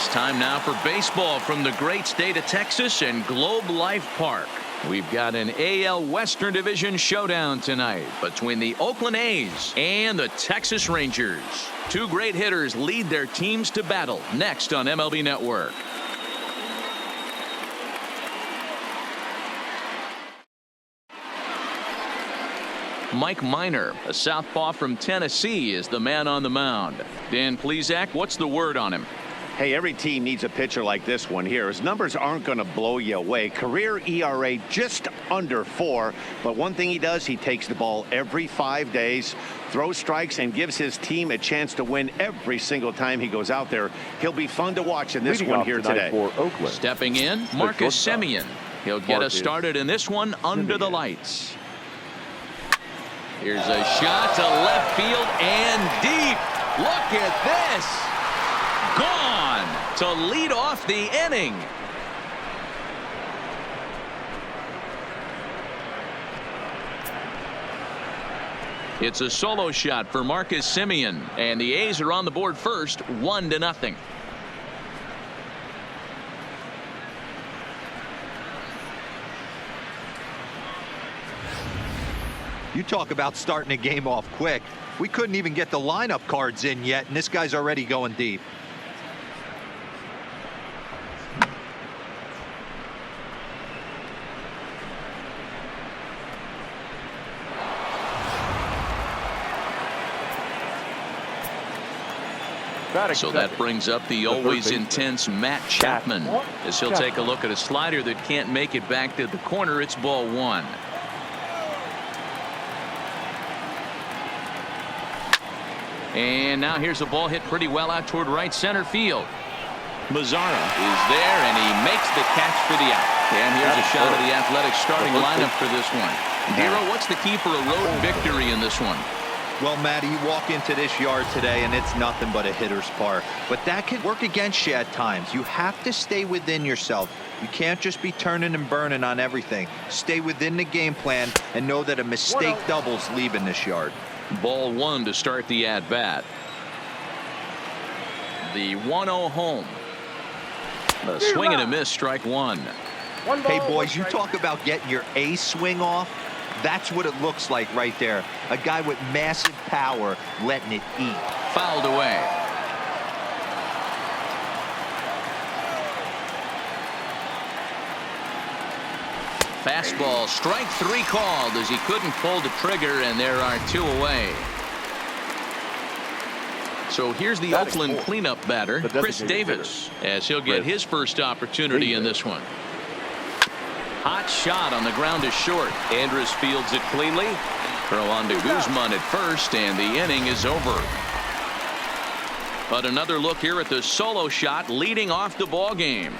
It's time now for baseball from the great state of Texas and Globe Life Park. We've got an AL Western Division showdown tonight between the Oakland A's and the Texas Rangers. Two great hitters lead their teams to battle next on MLB Network. Mike Minor, a southpaw from Tennessee, is the man on the mound. Dan Plesac, what's the word on him? Hey, every team needs a pitcher like this one here. His numbers aren't going to blow you away. Career ERA just under 4. But one thing he does, he takes the ball every 5 days, throws strikes, and gives his team a chance to win every single time he goes out there. He'll be fun to watch in this one here today. For Oakland. Stepping in, Marcus Semien. He'll get us started in this one under the lights. Here's a shot to left field and deep. Look at this. Gone to lead off the inning. It's a solo shot for Marcus Semien, and the A's are on the board first, 1-0. You talk about starting a game off quick. We couldn't even get the lineup cards in yet, and this guy's already going deep. So that brings up the always intense Matt Chapman as he'll take a look at a slider that can't make it back to the corner. It's ball 1. And now here's a ball hit pretty well out toward right center field. Mazzara is there, and he makes the catch for the out. And here's a shot of the Athletics starting lineup for this one. Dero, what's the key for a road victory in this one? Well, Matty, you walk into this yard today, and it's nothing but a hitter's park. But that can work against you at times. You have to stay within yourself. You can't just be turning and burning on everything. Stay within the game plan and know that a mistake doubles leaving this yard. Ball 1 to start the at-bat. The 1-0 home. A swing and a miss, strike 1. Hey, boys, you talk about getting your A swing off. That's what it looks like right there. A guy with massive power letting it eat. Fouled away. Fastball, strike 3 called as he couldn't pull the trigger, and there are 2 away. So here's the Oakland cleanup batter, Chris Davis, as he'll get his first opportunity in this one. Hot shot on the ground is short. Andrus fields it cleanly. Throw on to Guzman at first, and the inning is over. But another look here at the solo shot leading off the ball game.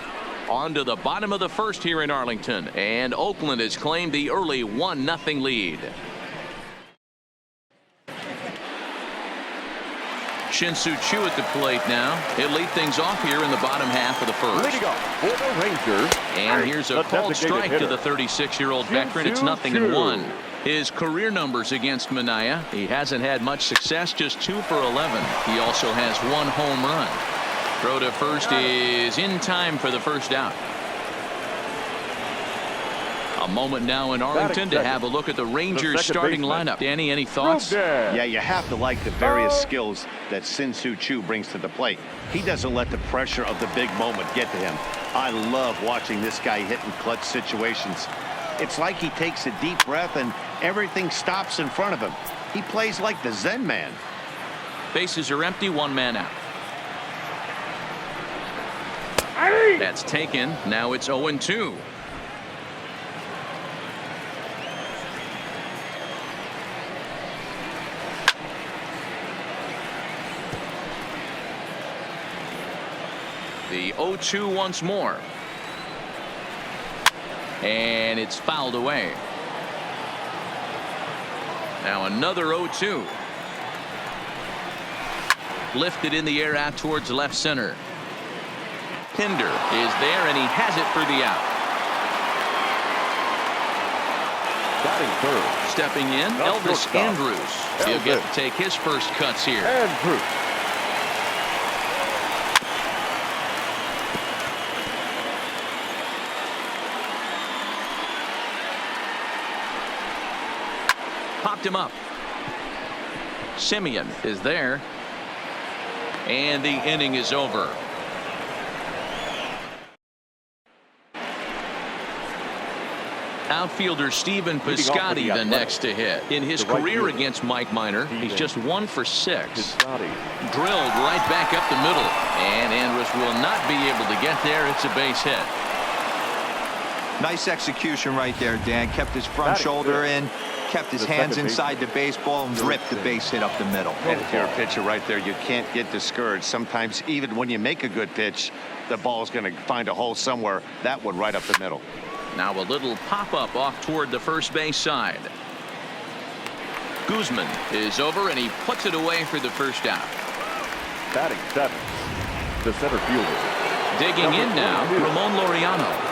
On to the bottom of the first here in Arlington, and Oakland has claimed the early 1-0 lead. Shin-Soo Choo at the plate now. He'll lead things off here in the bottom half of the first. Leading off for the Rangers. And here's a called strike to the 36-year-old veteran. It's 0-1. His career numbers against Manaea. He hasn't had much success, just 2 for 11. He also has 1 home run. Throw to first is in time for the first out. A moment now in Arlington to have a look at the Rangers starting lineup. Danny, any thoughts? Yeah, you have to like the various skills that Shin-Soo Choo brings to the plate. He doesn't let the pressure of the big moment get to him. I love watching this guy hit in clutch situations. It's like he takes a deep breath and everything stops in front of him. He plays like the Zen man. Bases are empty, 1 man out. That's taken. Now it's 0-2. The 0-2 once more. And it's fouled away. Now another 0-2. Lifted in the air out towards left center. Pinder is there, and he has it for the out. Batting third. Stepping in, Elvis Andrus. He'll get to take his first cuts here. Andrus. Popped him up. Simeon is there. And the inning is over. Outfielder Stephen Piscotty the next to hit. In his career against Mike Minor, he's just 1 for 6. Drilled right back up the middle. And Andrus will not be able to get there. It's a base hit. Nice execution right there, Dan. Kept his front shoulder in, kept his hands inside the baseball, and ripped the base hit up the middle. And if you're a pitcher right there, you can't get discouraged. Sometimes even when you make a good pitch, the ball's going to find a hole somewhere. That one right up the middle. Now a little pop-up off toward the first base side. Guzman is over, and he puts it away for the first out. Batting 7th, the center fielder. Digging in now, Ramon Laureano.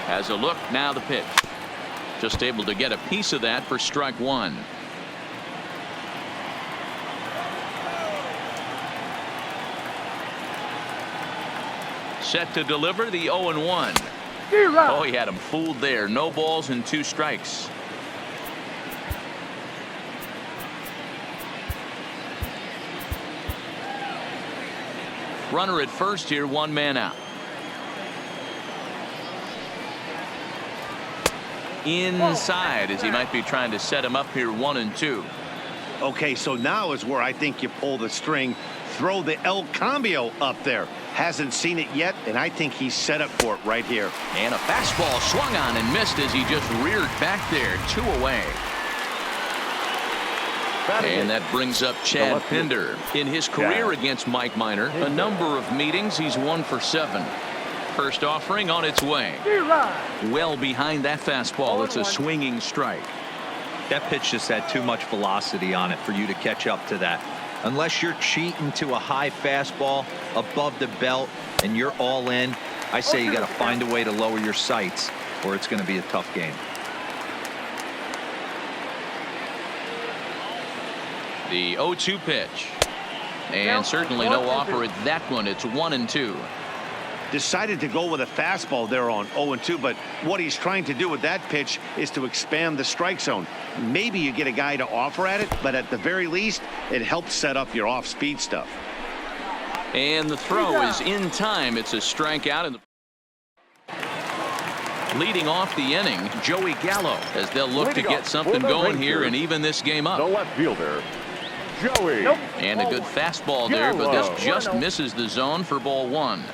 Has a look, now the pitch. Just able to get a piece of that for strike 1. Set to deliver the 0-1. Oh, he had him fooled there. No balls and 2 strikes. Runner at first here, 1 man out. Inside, as he might be trying to set him up here, 1-2. Okay, so now is where I think you pull the string. Throw the El Cambio up there. Hasn't seen it yet, and I think he's set up for it right here. And a fastball swung on and missed as he just reared back there. 2 away. And that brings up Chad Pinder. In his career against Mike Minor, a number of meetings, he's 1 for 7. First offering on its way. Well behind that fastball. It's a swinging strike. That pitch just had too much velocity on it for you to catch up to that. Unless you're cheating to a high fastball above the belt and you're all in, I say you got to find a way to lower your sights or it's going to be a tough game. The 0-2 pitch. And certainly no offer at that one. It's 1-2. Decided to go with a fastball there on 0-2, but what he's trying to do with that pitch is to expand the strike zone. Maybe you get a guy to offer at it, but at the very least, it helps set up your off-speed stuff. And the throw is in time. It's a strikeout. And leading off the inning, Joey Gallo, as they'll look to get something going here and even this game up. The left fielder, Joey. And a good fastball there, but this just misses the zone for ball 1.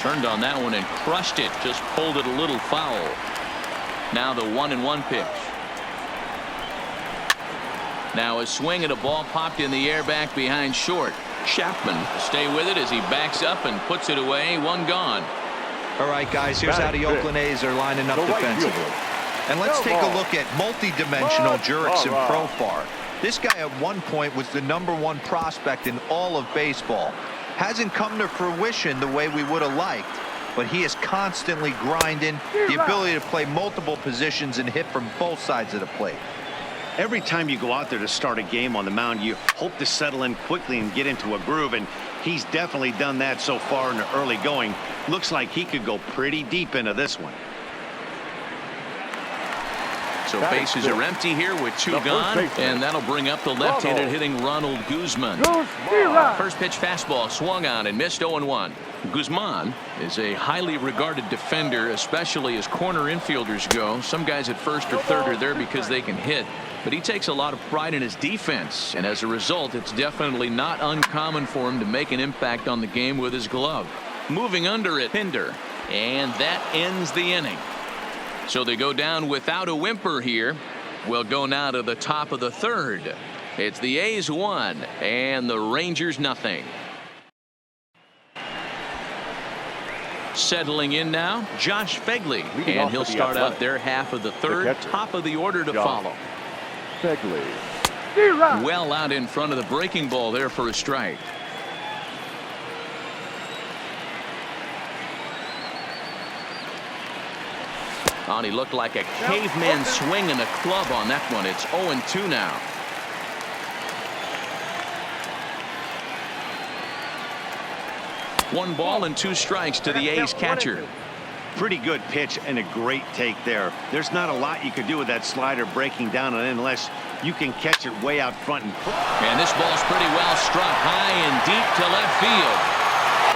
Turned on that one and crushed it. Just pulled it a little foul. Now the 1-1 pitch. Now a swing at a ball popped in the air back behind short. Chapman stay with it as he backs up and puts it away. 1 gone. All right, guys, here's how the Oakland A's are lining up defensively. And let's take a look at multi-dimensional Jurickson Profar. This guy at one point was the #1 prospect in all of baseball. Hasn't come to fruition the way we would have liked, but he is constantly grinding, the ability to play multiple positions and hit from both sides of the plate. Every time you go out there to start a game on the mound, you hope to settle in quickly and get into a groove, and he's definitely done that so far in the early going. Looks like he could go pretty deep into this one. So bases are empty here with 2 gone, and that'll bring up the left-handed hitting Ronald Guzman. First pitch fastball swung on and missed. 0-1. Guzman is a highly regarded defender, especially as corner infielders go. Some guys at first or third are there because they can hit, but he takes a lot of pride in his defense, and as a result, it's definitely not uncommon for him to make an impact on the game with his glove. Moving under it, Pinder, and that ends the inning. So they go down without a whimper here. We'll go now to the top of the 3rd. It's the A's 1 and the Rangers nothing. Settling in now, Josh Fegley, and he'll start out their half of the 3rd. Top of the order to follow. Fegley. Well out in front of the breaking ball there for a strike. Oh, and he looked like a caveman swinging a club on that one. It's 0-2 now. 1 ball and 2 strikes to the A's catcher. Pretty good pitch and a great take there. There's not a lot you could do with that slider breaking down on it unless you can catch it way out front. And this ball's pretty well struck high and deep to left field.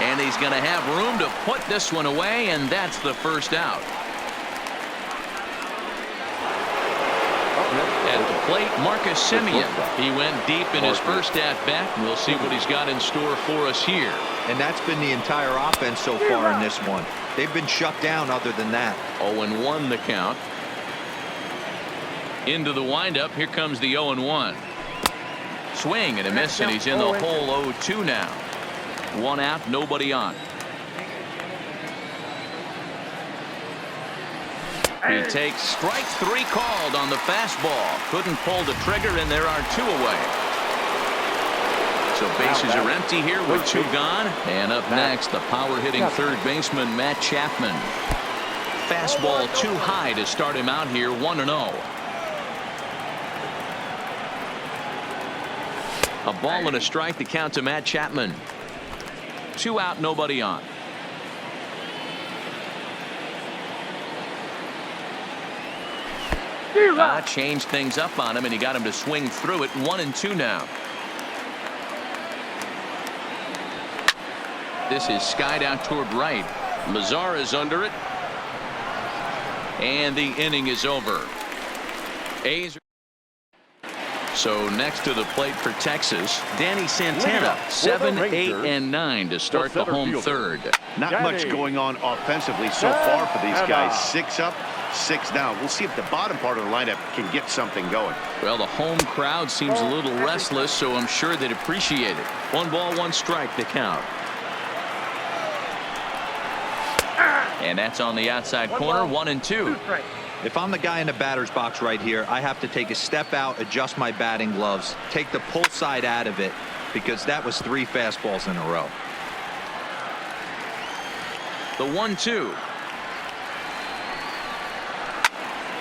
And he's going to have room to put this one away, and that's the first out. At the plate, Marcus Semien. He went deep in his first at-bat. We'll see what he's got in store for us here. And that's been the entire offense so far in this one. They've been shut down other than that. 0-1 the count. Into the windup. Here comes the 0-1. Swing and a miss, and he's in the hole 0-2 now. 1 out, nobody on. He takes strike 3 called on the fastball. Couldn't pull the trigger, and there are 2 away. So bases are empty here with 2 gone. And up next, the power-hitting third baseman, Matt Chapman. Fastball too high to start him out here, 1-0. A ball and a strike, the count to Matt Chapman. 2 out, nobody on. Changed things up on him, and he got him to swing through it. 1-2 now. This is skied out toward right. Mazara's under it. And the inning is over. A's. So next to the plate for Texas, Danny Santana, 7, 8, and 9 to start the home third. Not much going on offensively so far for these guys. 6 up, 6 down. We'll see if the bottom part of the lineup can get something going. Well, the home crowd seems a little restless, so I'm sure they'd appreciate it. 1 ball, 1 strike to count. And that's on the outside corner, 1-2. If I'm the guy in the batter's box right here, I have to take a step out, adjust my batting gloves, take the pull side out of it, because that was 3 fastballs in a row. The 1-2.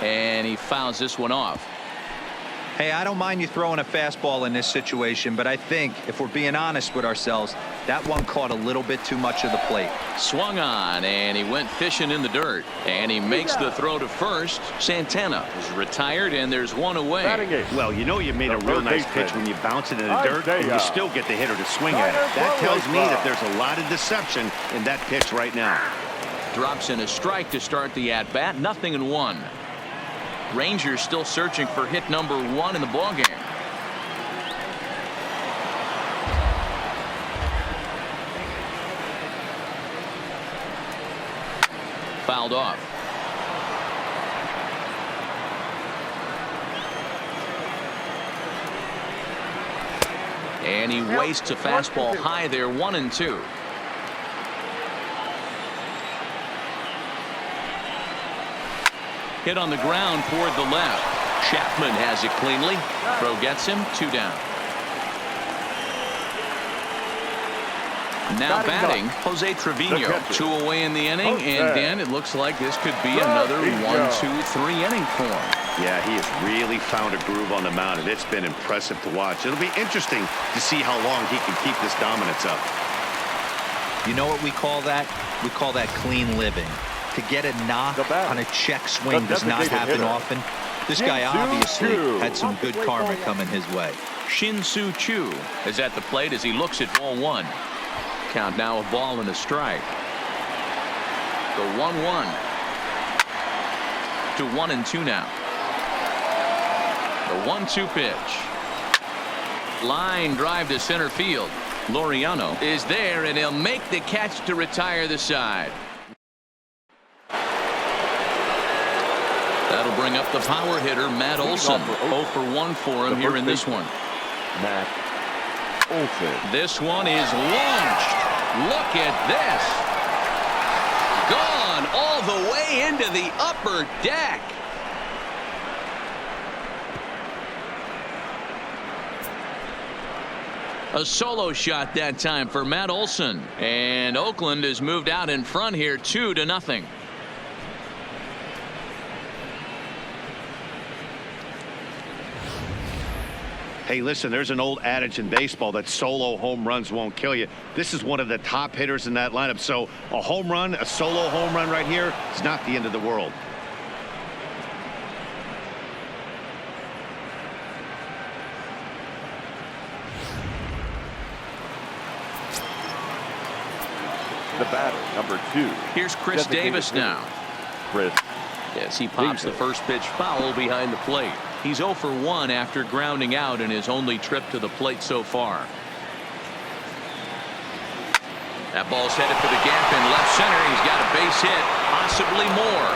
And he fouls this one off. Hey, I don't mind you throwing a fastball in this situation, but I think if we're being honest with ourselves, that one caught a little bit too much of the plate. Swung on, and he went fishing in the dirt, and he makes the throw to first. Santana is retired, and there's 1 away. Well, you know you made a real nice pitch when you bounce it in the dirt and you still get the hitter to swing at it. That tells me that there's a lot of deception in that pitch right now. Drops in a strike to start the at-bat. 0-1. Rangers still searching for hit number 1 in the ballgame. Fouled off. And he wastes a fastball high there, 1-2. Hit on the ground toward the left. Chapman has it cleanly. Throw gets him, 2 down. Now batting, Jose Trevino. 2 away in the inning, and Dan, it looks like this could be another 1-2-3 inning for him. Yeah, he has really found a groove on the mound, and it's been impressive to watch. It'll be interesting to see how long he can keep this dominance up. You know what we call that? We call that clean living. To get a knock on a check swing does not happen often. This guy obviously had some good karma coming his way. Shin-Soo Choo is at the plate as he looks at ball 1. Count now, a ball and a strike. The 1-1 to 1-2 now. The 1-2 pitch. Line drive to center field. Laureano is there, and he'll make the catch to retire the side. That'll bring up the power hitter, Matt Olson. 0 for 1 for him here in this one. Matt Olson. This one is launched. Look at this. Gone all the way into the upper deck. A solo shot that time for Matt Olson. And Oakland has moved out in front here 2-0. Hey, listen, there's an old adage in baseball that solo home runs won't kill you. This is one of the top hitters in that lineup. So a home run, a solo home run right here, is not the end of the world. The batter, number 2. Here's Chris Davis now. Chris. Yes, he pops the first pitch foul behind the plate. He's 0 for 1 after grounding out in his only trip to the plate so far. That ball's headed for the gap in left center. He's got a base hit, possibly more.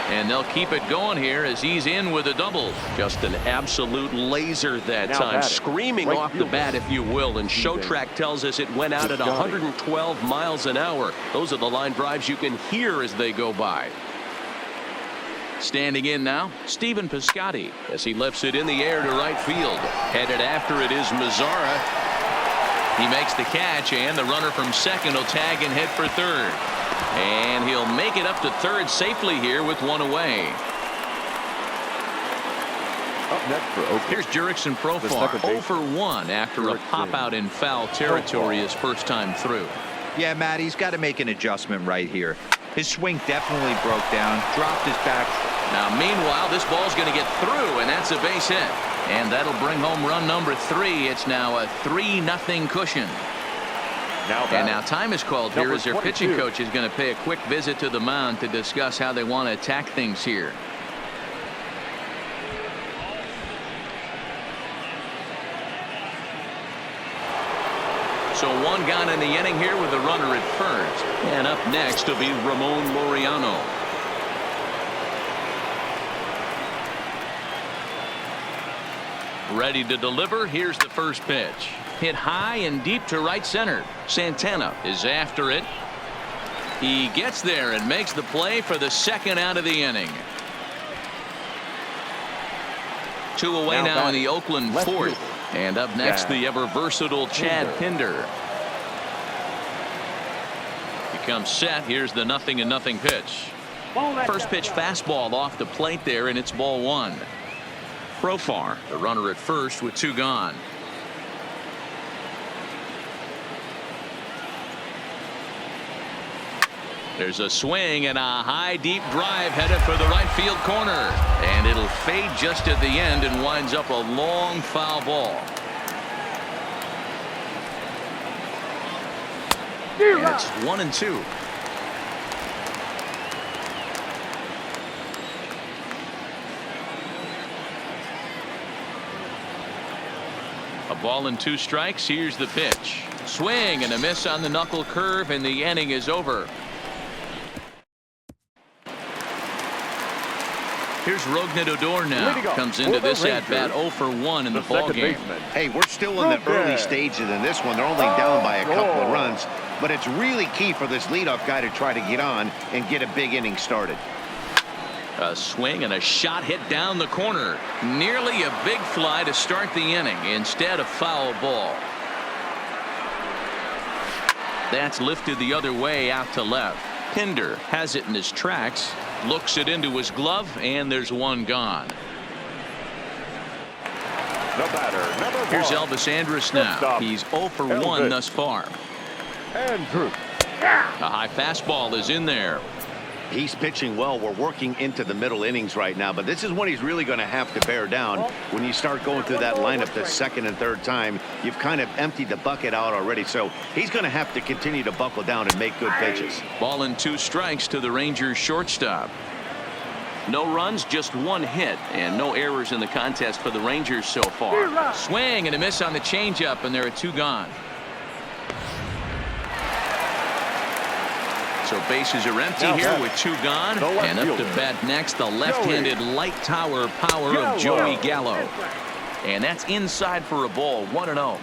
And they'll keep it going here as he's in with a double. Just an absolute laser that Now time, batting, screaming right off the fielder. bat, if you will. And Show Track tells us it went out at 112 miles an hour. Those are the line drives you can hear as they go by. Standing in now, Stephen Piscotty as he lifts it in the air to right field. Headed after it is Mazzara. He makes the catch, and the runner from second will tag and head for third. And he'll make it up to third safely here with one away. Up next for Oakland. Here's Jurickson Profar, 0 for 1 after a pop out in foul territory his first time through. Yeah, Matt, he's got to make an adjustment right here. His swing definitely broke down, dropped his back. Now, meanwhile, this ball's going to get through, and that's a base hit. And that'll bring home run number 3. It's now a 3-0 cushion. And now time is called here as their pitching coach is going to pay a quick visit to the mound to discuss how they want to attack things here. So one gone in the inning here with the runner at first. And up next will be Ramon Laureano. Ready to deliver. Here's the first pitch. Hit high and deep to right center. Santana is after it. He gets there and makes the play for the second out of the inning. 2 away now in the Oakland fourth. And up next, the ever versatile Chad Pinder. He comes set. Here's the 0-0 pitch. First pitch fastball off the plate there, and it's ball 1. Profar, the runner at first with 2 gone. There's a swing and a high deep drive headed for the right field corner, and it'll fade just at the end and winds up a long foul ball. And it's 1-2. A ball and 2 strikes. Here's the pitch. Swing and a miss on the knuckle curve, and the inning is over. Here's Rougned Odor now. Comes into this at bat 0 for 1 in the ball game. Hey, we're still in the early stages in this one. They're only down by a couple of runs, but it's really key for this leadoff guy to try to get on and get a big inning started. A swing and a shot hit down the corner. Nearly a big fly to start the inning. Instead, a foul ball. That's lifted the other way out to left. Pinder has it in his tracks. Looks it into his glove, and there's 1 gone. The batter, number 1. Here's Elvis Andrus now. He's 0 for 1 thus far. Andrew. A high fastball is in there. He's pitching well. We're working into the middle innings right now, but this is when he's really going to have to bear down. When you start going through that lineup the second and third time, you've kind of emptied the bucket out already. So he's going to have to continue to buckle down and make good pitches. Ball and 2 strikes to the Rangers shortstop. No runs, just 1 hit, and no errors in the contest for the Rangers so far. Swing and a miss on the changeup, and there are 2 gone. So bases are empty here with 2 gone. And up to bat next, the left-handed light tower power of Joey Gallo. And that's inside for a ball, 1-0.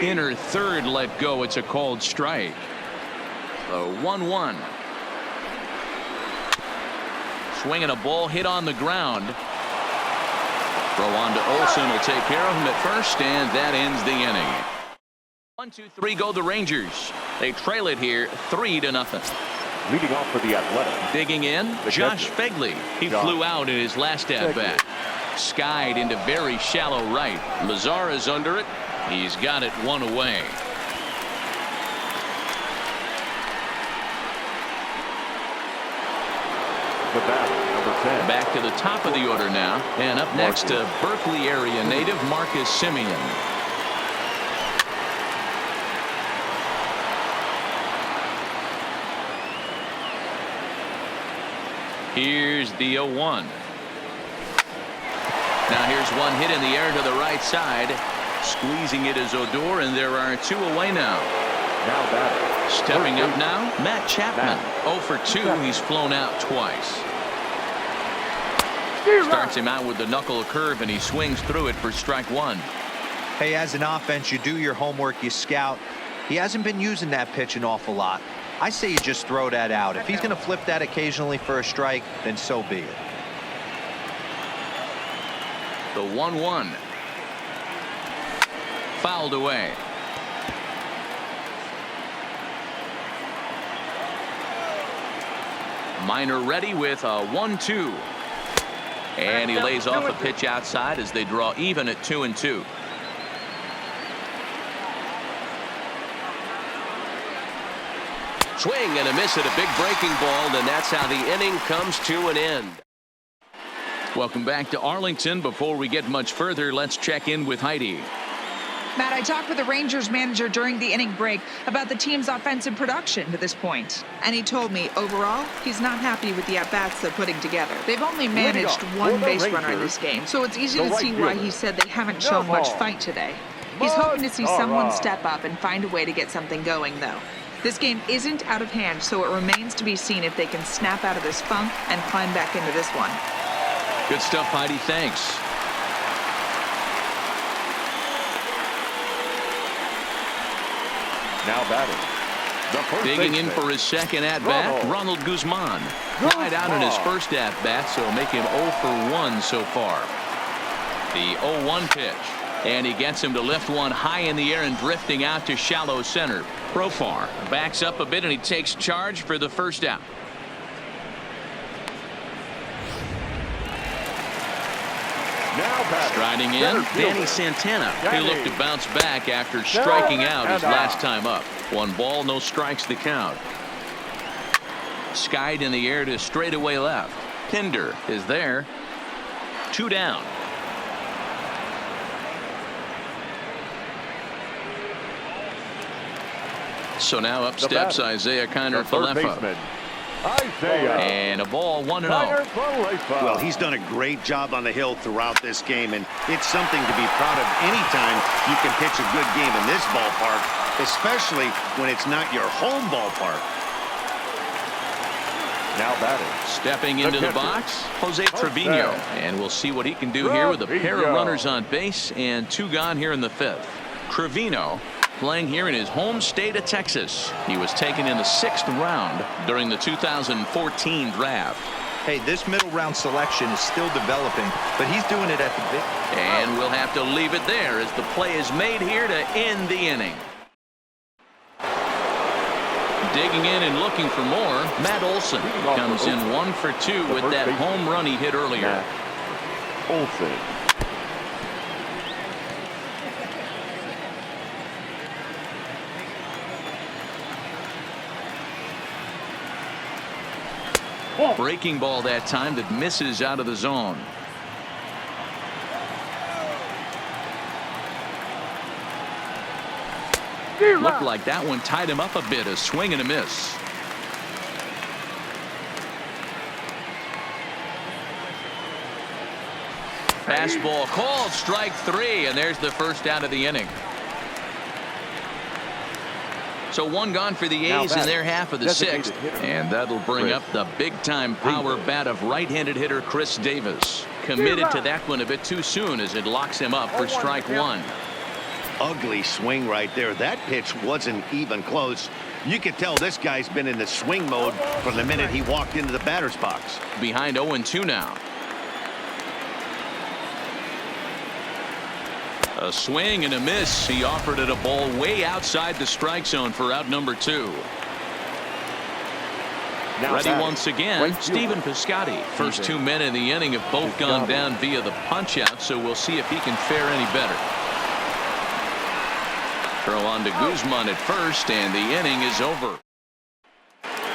Inner third let go. It's a called strike. So 1-1. Swinging a ball hit on the ground. Throw on to Olsen will take care of him at first, and that ends the inning. 1-2-3 go the Rangers. They trail it here 3-0. Leading off for the Athletics. Digging in, Josh Fegley. He flew out in his last at-bat. Skied into very shallow right. Mazara's under it. He's got it one away. The batter, number 10. Back to the top of the order now. And up next to Berkeley area native Marcus Semien. Here's the 0-1. Now here's one hit in the air to the right side. Squeezing it is Odor, and there are two away now. Now batter. Stepping up now, Matt Chapman. 0 for 2. He's flown out twice. Starts him out with the knuckle curve, and he swings through it for strike one. Hey, as an offense, you do your homework, you scout. He hasn't been using that pitch an awful lot. I say you just throw that out. If he's going to flip that occasionally for a strike, then so be it. The 1-1. Fouled away. Minor ready with a 1-2. And he lays off a pitch outside as they draw even at 2-2. Swing and a miss at a big breaking ball, and that's how the inning comes to an end. Welcome back to Arlington. Before we get much further, let's check in with Heidi. Matt, I talked with the Rangers manager during the inning break about the team's offensive production to this point. And he told me, overall, he's not happy with the at-bats they're putting together. They've only managed one base runner in this game, so it's easy to see why he said they haven't shown much fight today. He's hoping to see someone step up and find a way to get something going, though. This game isn't out of hand, so it remains to be seen if they can snap out of this funk and climb back into this one. Good stuff, Heidi. Thanks. Now batting. Digging in for his second at-bat, Ronald Guzman. Right out in his first at-bat, so make him 0 for 1 so far. The 0-1 pitch. And he gets him to lift one high in the air and drifting out to shallow center. Profar backs up a bit, and he takes charge for the first out. Striding in, Danny Santana. He looked to bounce back after striking out his last time up. 1 ball, no strikes the count. Skied in the air to straightaway left. Pinder is there. 2 down. So now up steps Isaiah Kiner-Falefa. And a ball 1-0. Well, he's done a great job on the hill throughout this game, and it's something to be proud of anytime you can pitch a good game in this ballpark, especially when it's not your home ballpark. Now batting. Stepping into the box, Jose Trevino. And we'll see what he can do here with a pair of runners on base and 2 gone here in the 5th. Trevino playing here in his home state of Texas. He was taken in the 6th round during the 2014 draft. Hey, this middle round selection is still developing, but he's doing it at the big. And we'll have to leave it there as the play is made here to end the inning. Digging in and looking for more, Matt Olson comes in 1 for 2 with that home run he hit earlier. Olson. Breaking ball that time that misses out of the zone. Looked like that one tied him up a bit. A swing and a miss. Fastball called, strike 3, and there's the first out of the inning. So 1 gone for the A's in their half of the 6th, and that'll bring up the big-time power bat of right-handed hitter Chris Davis. Committed to that one a bit too soon as it locks him up for strike 1. Ugly swing right there. That pitch wasn't even close. You could tell this guy's been in the swing mode from the minute he walked into the batter's box. Behind 0-2 now. A swing and a miss. He offered it a ball way outside the strike zone for out number 2. Ready once again, Stephen Piscotty. First 2 men in the inning have both gone down via the punch-out, so we'll see if he can fare any better. Throw on to Guzman at first, and the inning is over.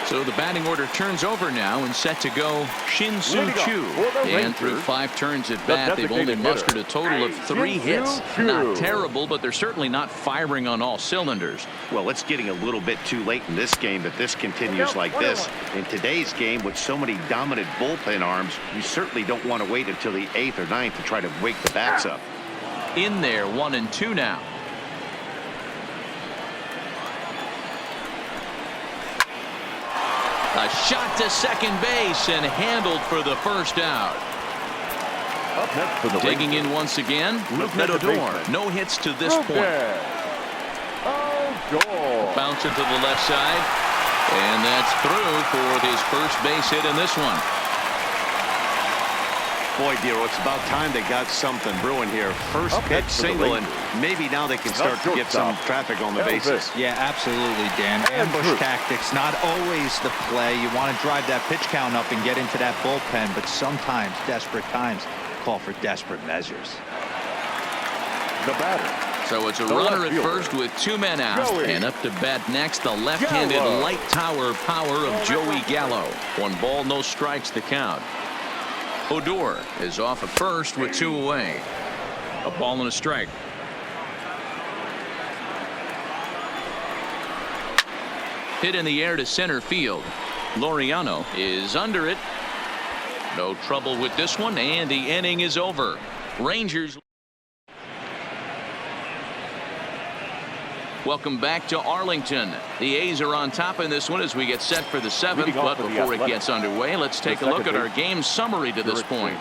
So the batting order turns over now and set to go Shin-Soo Choo. And through 5 turns at bat, they've only mustered a total of 3 hits. Not terrible, but they're certainly not firing on all cylinders. Well, it's getting a little bit too late in this game if this continues like this. In today's game, with so many dominant bullpen arms, you certainly don't want to wait until the 8th or 9th to try to wake the bats up. In there, 1-2 now. A shot to second base and handled for the first out. Up next for the Digging in once again, Odor. No hits to this point. Bouncer to the left side. And that's through for his first base hit in this one. Boy, Dero, it's about time they got something brewing here. First pitch single, and maybe now they can start to get some traffic on the bases. Yeah, absolutely, Dan. Ambush tactics, not always the play. You want to drive that pitch count up and get into that bullpen, but sometimes desperate times call for desperate measures. The batter. So it's a runner at first with 2 men out, and up to bat next, the left-handed light tower power of Joey Gallo. 1 ball, no strikes the count. Odor is off at first with 2 away. A ball and a strike. Hit in the air to center field. Laureano is under it. No trouble with this one, and the inning is over. Rangers. Welcome back to Arlington. The A's are on top in this one as we get set for the 7th. But before it gets underway, let's take a look at our game summary to this point.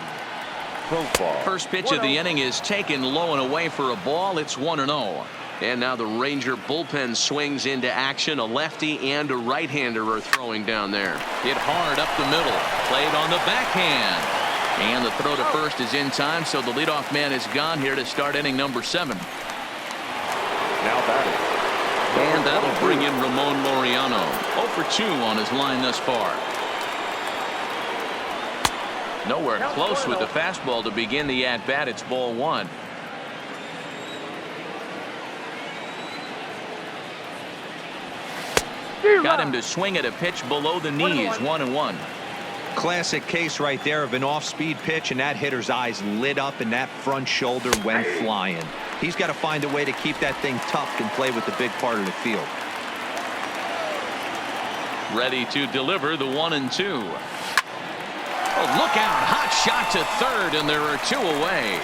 First pitch of the inning is taken low and away for a ball. It's 1-0. And now the Ranger bullpen swings into action. A lefty and a right-hander are throwing down there. Hit hard up the middle. Played on the backhand. And the throw to first is in time, so the leadoff man is gone here to start inning number 7. Now batting. And that'll bring in Ramon Laureano. 0 for 2 on his line thus far. Nowhere close with the fastball to begin the at-bat. It's ball 1. Got him to swing at a pitch below the knees. 1-1. Classic case right there of an off-speed pitch, and that hitter's eyes lit up and that front shoulder went flying. He's got to find a way to keep that thing tucked and play with the big part of the field. Ready to deliver the 1-2. Oh, look out. Hot shot to third, and there are 2 away.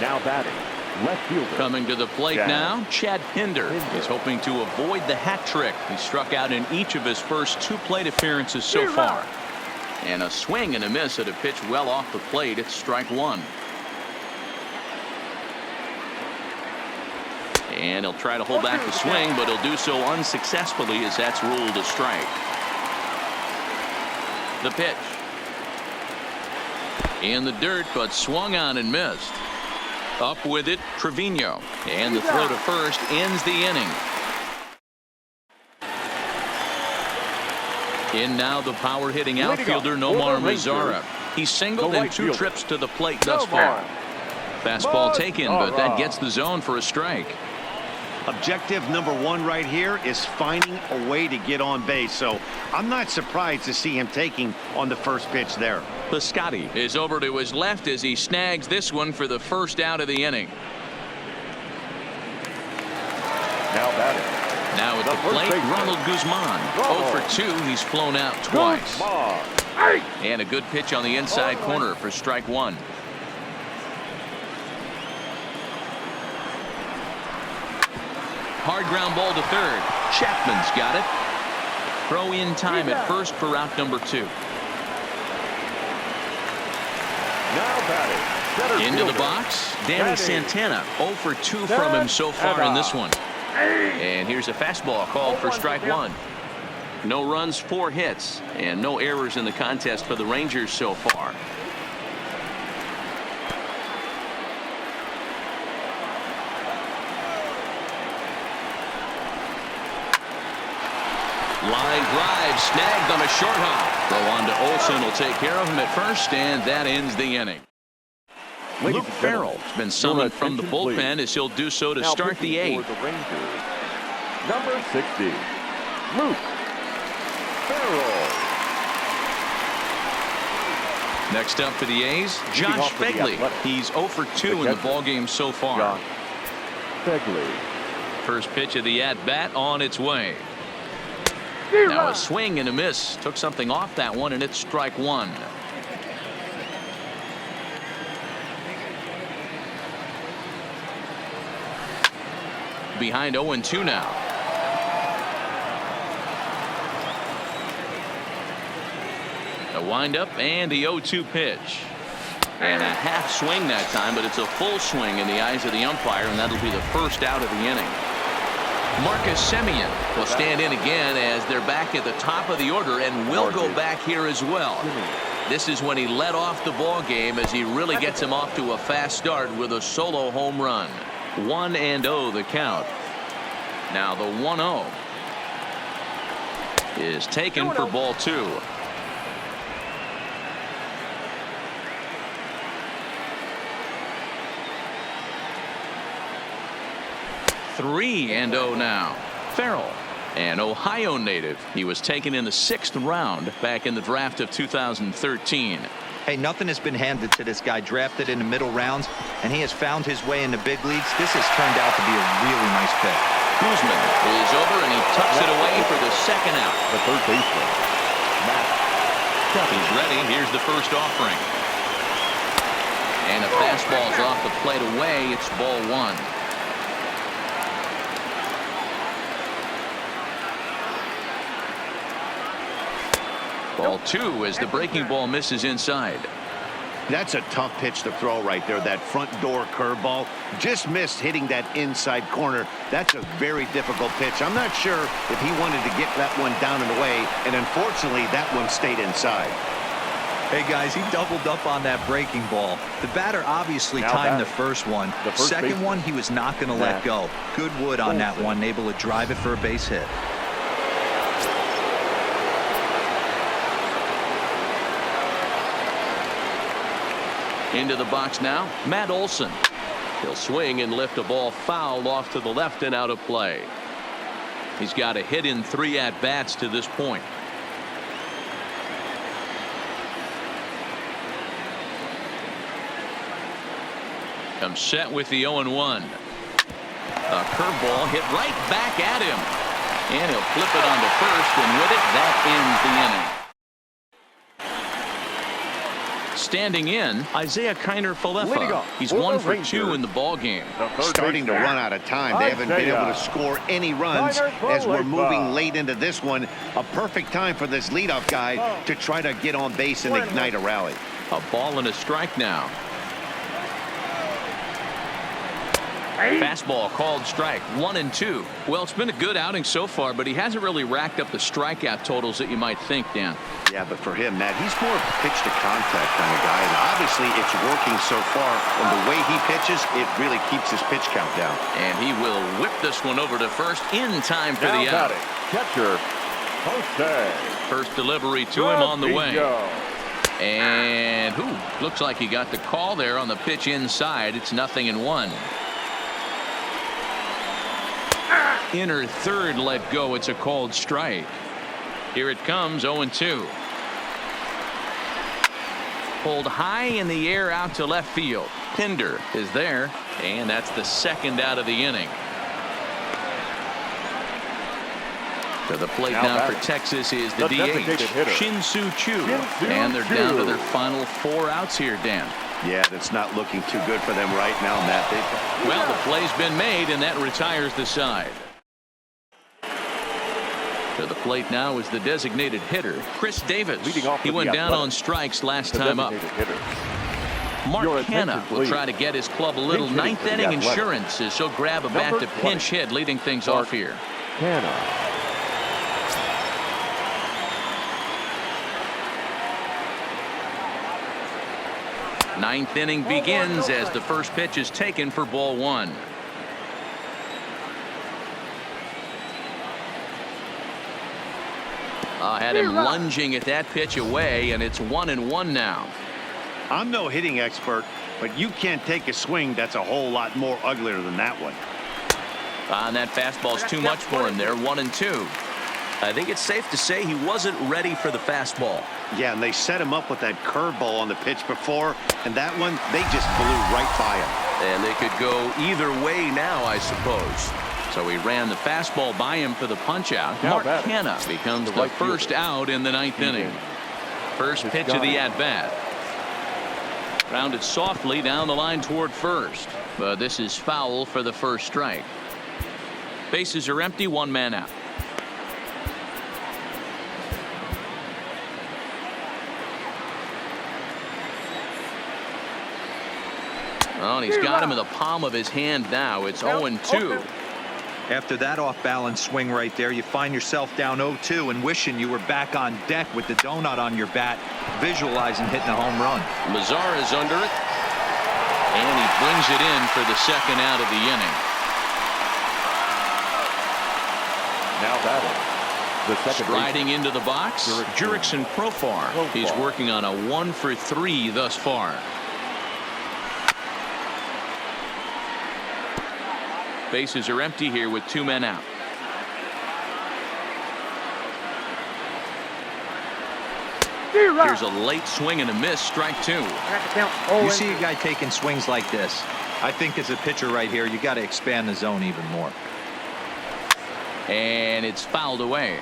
Now batting. Left fielder. Coming to the plate now, Chad Pinder is hoping to avoid the hat trick. He struck out in each of his first 2 plate appearances so far. And a swing and a miss at a pitch well off the plate. It's strike 1. And he'll try to hold back the swing, but he'll do so unsuccessfully as that's ruled a strike. The pitch. In the dirt, but swung on and missed. Up with it, Trevino. And the throw to first ends the inning. In now the power-hitting outfielder Nomar Mazara. He's singled in 2 trips to the plate thus far. Fastball taken, but that gets the zone for a strike. Objective number 1 right here is finding a way to get on base. So I'm not surprised to see him taking on the first pitch there. Piscotty is over to his left as he snags this one for the first out of the inning. Now batting. Now at the plate, Ronald Guzman. 0 for 2. He's flown out twice. And a good pitch on the inside corner for strike 1. Hard ground ball to third. Chapman's got it. Throw in time at first for out number 2. Now batting. Into the box, Danny Santana. 0 for 2 from him so far in this one. And here's a fastball called for strike 1. No runs, 4 hits, and no errors in the contest for the Rangers so far. Line drive snagged on a short hop. Throw on to Olsen will take care of him at first, and that ends the inning. Luke Farrell has been summoned from the bullpen as he'll do so to start the eighth. Number 60, Luke Farrell. Next up for the A's, Josh Begley. He's 0 for 2 in the ballgame so far. Begley. First pitch of the at-bat on its way. Now a swing and a miss. Took something off that one, and it's strike one. Behind 0-2 now. A windup and the 0-2 pitch. And a half swing that time, but it's a full swing in the eyes of the umpire, and that'll be the first out of the inning. Marcus Semien will stand in again as they're back at the top of the order, and will go back here as well. This is when he led off the ball game, as he really gets him off to a fast start with a solo home run. 1-0 the count. Now the 1-0 is taken for ball two. Three and 0 now. Farrell, an Ohio native. He was taken in the 6th round back in the draft of 2013. Hey, nothing has been handed to this guy. Drafted in the middle rounds, and he has found his way in the big leagues. This has turned out to be a really nice pick. Guzman is over, and he tucks it away for the second out. The third baseman, Matt. He's ready. Here's the first offering. And a fastball's off the plate away. It's ball one. Ball two as the breaking ball misses inside. That's a tough pitch to throw right there. That front door curveball just missed hitting that inside corner. That's a very difficult pitch. I'm not sure if he wanted to get that one down and away, and unfortunately that one stayed inside. Hey guys, he doubled up on that breaking ball. The batter obviously timed the first one. Second one he was not going to let go. Good wood on that one, able to drive it for a base hit. Into the box now, Matt Olson. He'll swing and lift a ball foul off to the left and out of play. He's got a hit in 3 at-bats to this point. Comes set with the 0-1. A curveball hit right back at him. And he'll flip it onto first, and with it, that ends the inning. Standing in, Isaiah Kiner-Falefa. He's 1 for 2 in the ball game. Starting to run out of time. They haven't been able to score any runs as we're moving late into this one. A perfect time for this leadoff guy to try to get on base and ignite a rally. A ball and a strike now. Fastball called strike. 1-2. Well, it's been a good outing so far, but he hasn't really racked up the strikeout totals that you might think, Dan. Yeah, but for him, Matt, he's more of a pitch to contact kind of guy, and obviously it's working so far. And the way he pitches, it really keeps his pitch count down. And he will whip this one over to first in time for the out. Catcher, Jose. First delivery to him on the way. And looks like he got the call there on the pitch inside. It's 0-1. Inner third let go. It's a called strike. Here it comes. 0-2. Pulled high in the air out to left field. Pinder is there, and that's the second out of the inning. To the plate now for Texas is the DH, Shin-Soo Choo. And they're down to their final 4 outs here, Dan. Yeah, that's not looking too good for them right now, Matt. Well, the play's been made, and that retires the side. To the plate now is the designated hitter, Chris Davis. He went down on strikes last time up. Mark Hanna will try to get his club a little 9th inning insurance as he'll grab a bat to pinch hit, leading things off here. Hanna. 9th inning begins as the first pitch is taken for ball one. Had him lunging at that pitch away, and it's 1-1 now. I'm no hitting expert, but you can't take a swing that's a whole lot more uglier than that one. And that fastball's too much for him there. 1-2. I think it's safe to say he wasn't ready for the fastball. Yeah, and they set him up with that curveball on the pitch before, and that one, they just blew right by him. And they could go either way now, I suppose. So he ran the fastball by him for the punch out. Now Mark Hanna becomes the first out in the ninth inning. First pitch of the at-bat. Grounded softly down the line toward first, but this is foul for the first strike. Bases are empty, one man out. Oh, and he's got him in the palm of his hand now. It's 0-2. After that off-balance swing right there, you find yourself down 0-2 and wishing you were back on deck with the donut on your bat, visualizing hitting a home run. Mazar is under it, and he brings it in for the second out of the inning. Now batting. The second Striding into the box, Jurickson Profar. He's working on a 1-for-3 thus far. Bases are empty here with two men out. Here's a late swing and a miss, strike two. You see a guy taking swings like this. I think as a pitcher right here, you got to expand the zone even more. And it's fouled away.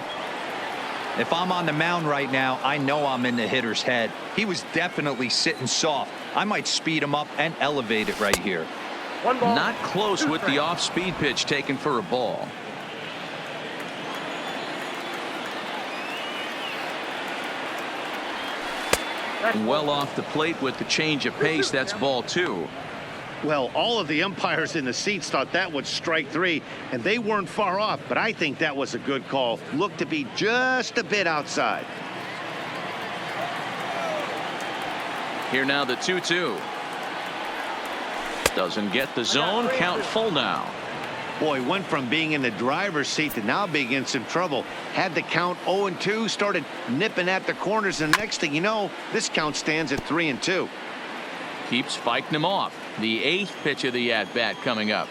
If I'm on the mound right now, I know I'm in the hitter's head. He was definitely sitting soft. I might speed him up and elevate it right here. Not close with the off-speed pitch taken for a ball. Well off the plate with the change of pace. That's ball two. Well, all of the umpires in the seats thought that was strike three, and they weren't far off, but I think that was a good call. Looked to be just a bit outside. Here now the 2-2. Doesn't get the zone. Count full now. Boy, went from being in the driver's seat to now being in some trouble. Had the count 0-2, started nipping at the corners, and the next thing you know, this count stands at 3-2. Keeps fighting him off. The eighth pitch of the at-bat coming up.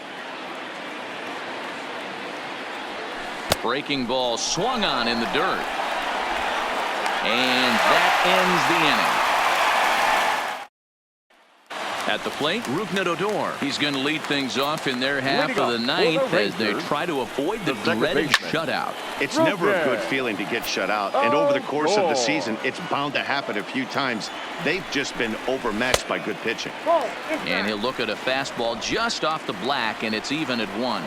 Breaking ball swung on in the dirt. And that ends the inning. At the plate, Rougned Odor. He's going to lead things off in their half of the ninth as they try to avoid the dreaded shutout. It's never a good feeling to get shut out, and over the course of the season, it's bound to happen a few times. They've just been overmatched by good pitching. And he'll look at a fastball just off the black, and it's even at 1.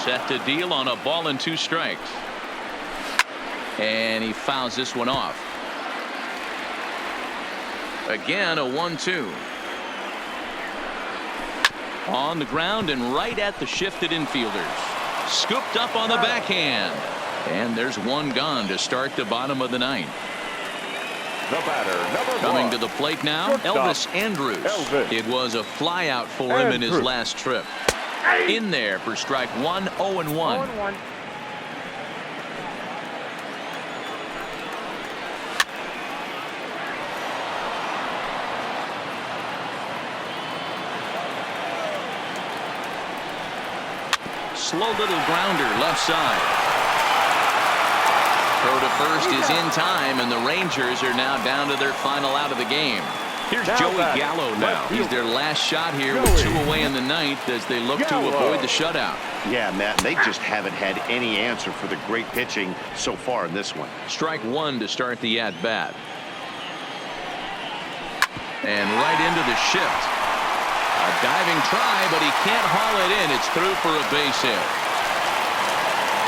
Set to deal on a ball and 2 strikes. And he fouls this one off. Again, a 1-2. On the ground and right at the shifted infielders. Scooped up on the backhand. And there's one gone to start the bottom of the ninth. The batter, number Coming 1. to the plate now, Elvis Andrus. It was a fly out for him in his last trip. In there for strike 1, 0-1. Slow little grounder left side. Throw to first is in time, and the Rangers are now down to their final out of the game. Here's Joey Gallo now. He's their last shot here with 2 away in the ninth as they look to avoid the shutout. Yeah, Matt, they just haven't had any answer for the great pitching so far in this one. Strike 1 to start the at-bat. And right into the shift. A diving try, but he can't haul it in. It's through for a base hit.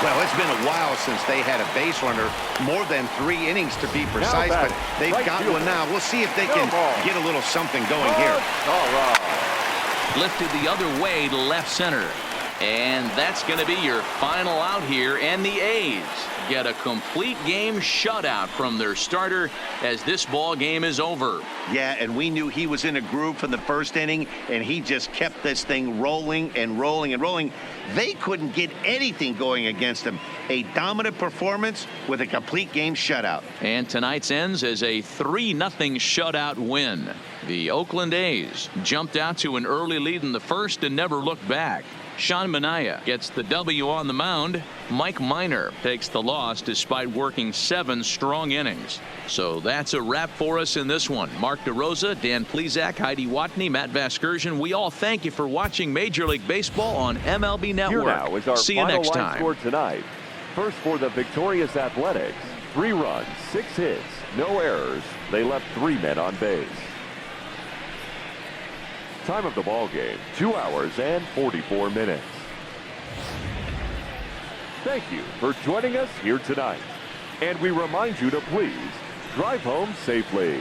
Well, it's been a while since they had a base runner, more than 3 innings to be precise, but they've got one now. We'll see if they can get a little something going here. Lifted the other way to left center. And that's going to be your final out here, and the A's get a complete game shutout from their starter as this ball game is over. Yeah, and we knew he was in a groove from the first inning, and he just kept this thing rolling and rolling and rolling. They couldn't get anything going against him. A dominant performance with a complete game shutout. And tonight's ends as a 3-0 shutout win. The Oakland A's jumped out to an early lead in the first and never looked back. Sean Manaea gets the W on the mound. Mike Minor takes the loss despite working 7 strong innings. So that's a wrap for us in this one. Mark DeRosa, Dan Plesac, Heidi Watney, Matt Vasgersian. We all thank you for watching Major League Baseball on MLB Network. Here now is our See you final next line time. score tonight. First for the victorious Athletics, 3 runs, 6 hits, no errors. They left 3 men on base. Time of the ball game, 2 hours and 44 minutes. Thank you for joining us here tonight. And we remind you to please drive home safely.